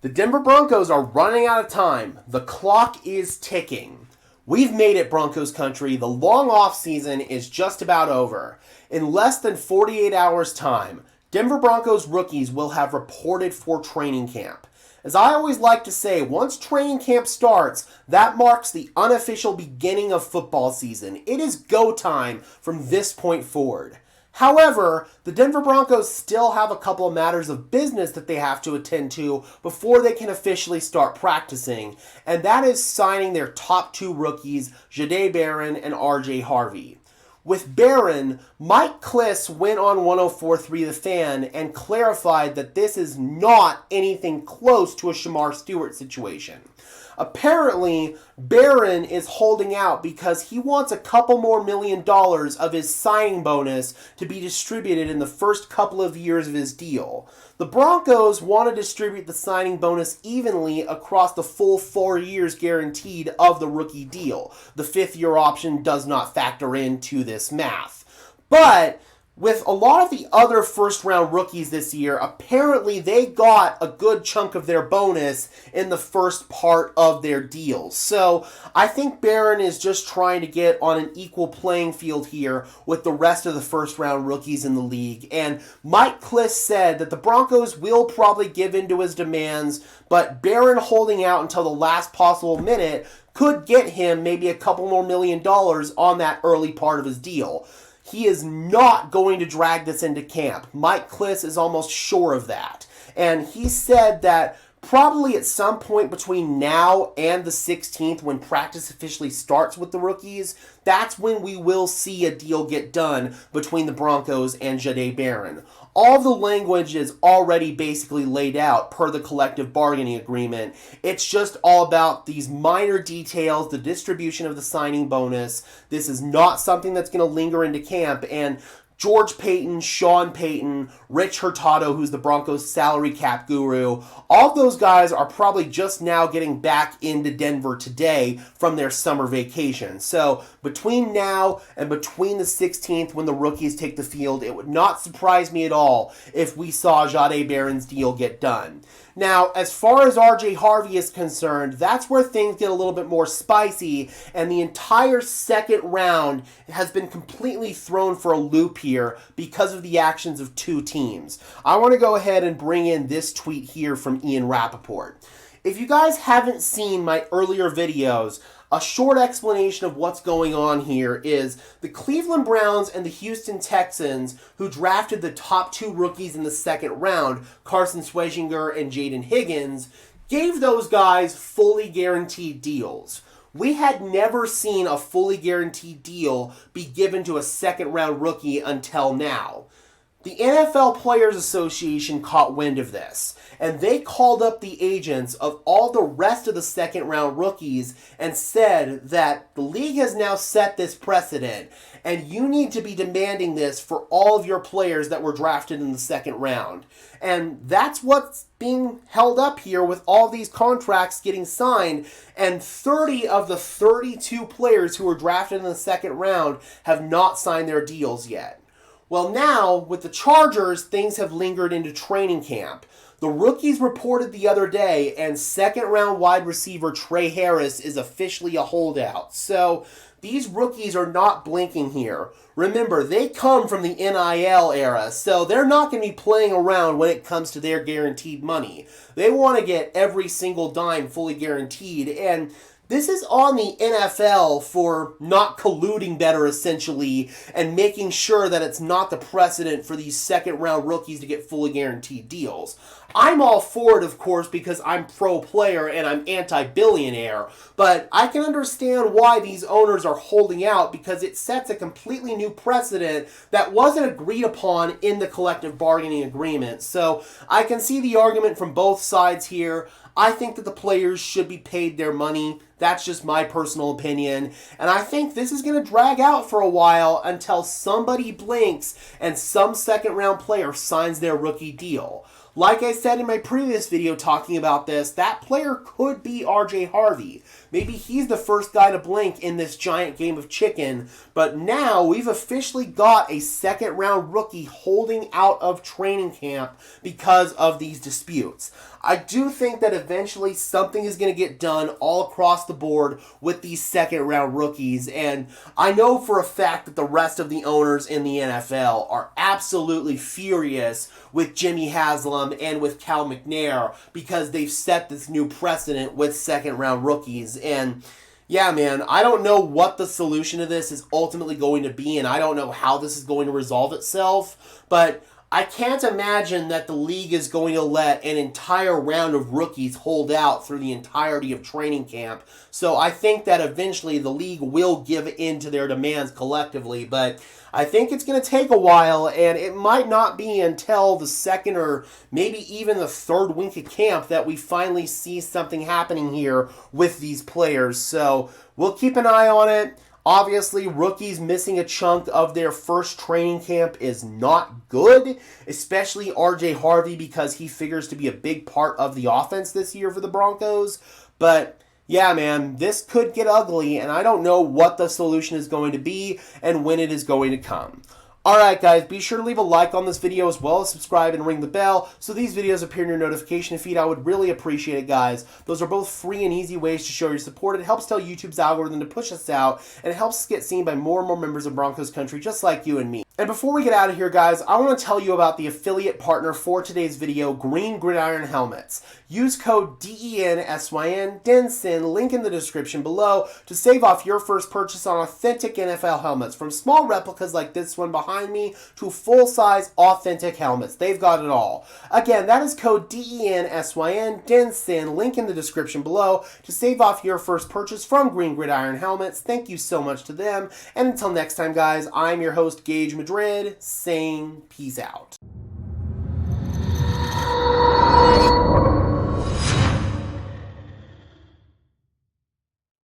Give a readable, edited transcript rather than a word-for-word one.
The Denver Broncos are running out of time. The clock is ticking. We've made it, Broncos country. The long off season is just about over. In less than 48 hours' time, Denver Broncos rookies will have reported for training camp. As I always like to say, once training camp starts, that marks the unofficial beginning of football season. It is go time from this point forward. However, the Denver Broncos still have a couple of matters of business that they have to attend to before they can officially start practicing, and that is signing their top two rookies, Jade Baron and RJ Harvey. With Baron, Mike Klis went on 104.3 The Fan and clarified that this is not anything close to a Shamar Stewart situation. Apparently, Baron is holding out because he wants a couple more $1 million of his signing bonus to be distributed in the first couple of years of his deal. The Broncos want to distribute the signing bonus evenly across the full 4 years guaranteed of the rookie deal. The fifth-year option does not factor into this math. But with a lot of the other first-round rookies this year, apparently they got a good chunk of their bonus in the first part of their deals. So I think Baron is just trying to get on an equal playing field here with the rest of the first-round rookies in the league. And Mike Klis said that the Broncos will probably give in to his demands, but Baron holding out until the last possible minute could get him maybe a couple more $1 million on that early part of his deal. He is not going to drag this into camp. Mike Klis is almost sure of that. And he said that probably at some point between now and the 16th, when practice officially starts with the rookies, that's when we will see a deal get done between the Broncos and Jade Baron. All the language is already basically laid out per the collective bargaining agreement. It's just all about these minor details, the distribution of the signing bonus. This is not something that's going to linger into camp, and George Paton, Sean Payton, Rich Hurtado, who's the Broncos salary cap guru, all of those guys are probably just now getting back into Denver today from their summer vacation. So between now and between the 16th when the rookies take the field, it would not surprise me at all if we saw Jade Baron's deal get done. Now, as far as RJ Harvey is concerned, that's where things get a little bit more spicy, and the entire second round has been completely thrown for a loop here because of the actions of two teams. I want to go ahead and bring in this tweet here from Ian Rappaport. If you guys haven't seen my earlier videos, a short explanation of what's going on here is the Cleveland Browns and the Houston Texans, who drafted the top two rookies in the second round, Carson Schwarzenegger and Jaden Higgins, gave those guys fully guaranteed deals. We had never seen a fully guaranteed deal be given to a second-round rookie until now. The NFL Players Association caught wind of this, and they called up the agents of all the rest of the second-round rookies and said that the league has now set this precedent, and you need to be demanding this for all of your players that were drafted in the second round. And that's what's being held up here with all these contracts getting signed, and 30 of the 32 players who were drafted in the second round have not signed their deals yet. Well, now, with the Chargers, things have lingered into training camp. The rookies reported the other day, and second-round wide receiver Trey Harris is officially a holdout. So, these rookies are not blinking here. Remember, they come from the NIL era, so they're not going to be playing around when it comes to their guaranteed money. They want to get every single dime fully guaranteed, and this is on the NFL for not colluding better, essentially, and making sure that it's not the precedent for these second-round rookies to get fully guaranteed deals. I'm all for it, of course, because I'm pro-player and I'm anti-billionaire, but I can understand why these owners are holding out because it sets a completely new precedent that wasn't agreed upon in the collective bargaining agreement. So I can see the argument from both sides here. I think that the players should be paid their money. That's just my personal opinion. And I think this is going to drag out for a while until somebody blinks and some second-round player signs their rookie deal. Like I said in my previous video talking about this, that player could be RJ Harvey. Maybe he's the first guy to blink in this giant game of chicken, but now we've officially got a second round rookie holding out of training camp because of these disputes. I do think that eventually something is going to get done all across the board with these second round rookies, and I know for a fact that the rest of the owners in the NFL are absolutely furious with Jimmy Haslam and with Cal McNair because they've set this new precedent with second round rookies. And yeah, man, I don't know what the solution to this is ultimately going to be, and I don't know how this is going to resolve itself, but I can't imagine that the league is going to let an entire round of rookies hold out through the entirety of training camp. So I think that eventually the league will give in to their demands collectively, but I think it's going to take a while, and it might not be until the second or maybe even the third week of camp that we finally see something happening here with these players. So we'll keep an eye on it. Obviously, rookies missing a chunk of their first training camp is not good, especially RJ Harvey because he figures to be a big part of the offense this year for the Broncos. But yeah, man, this could get ugly, and I don't know what the solution is going to be and when it is going to come. Alright guys, be sure to leave a like on this video as well as subscribe and ring the bell so these videos appear in your notification feed. I would really appreciate it, guys. Those are both free and easy ways to show your support. It helps tell YouTube's algorithm to push us out, and it helps us get seen by more and more members of Broncos country just like you and me. And before we get out of here, guys, I want to tell you about the affiliate partner for today's video, Green Gridiron Helmets. Use code DENSYN, DENSYN, link in the description below to save off your first purchase on authentic NFL helmets. From small replicas like this one behind me to full-size authentic helmets. They've got it all. Again, that is code DENSYN, DENSYN, link in the description below to save off your first purchase from Green Gridiron Helmets. Thank you so much to them. And until next time, guys, I'm your host, Gage Madrid, saying peace out.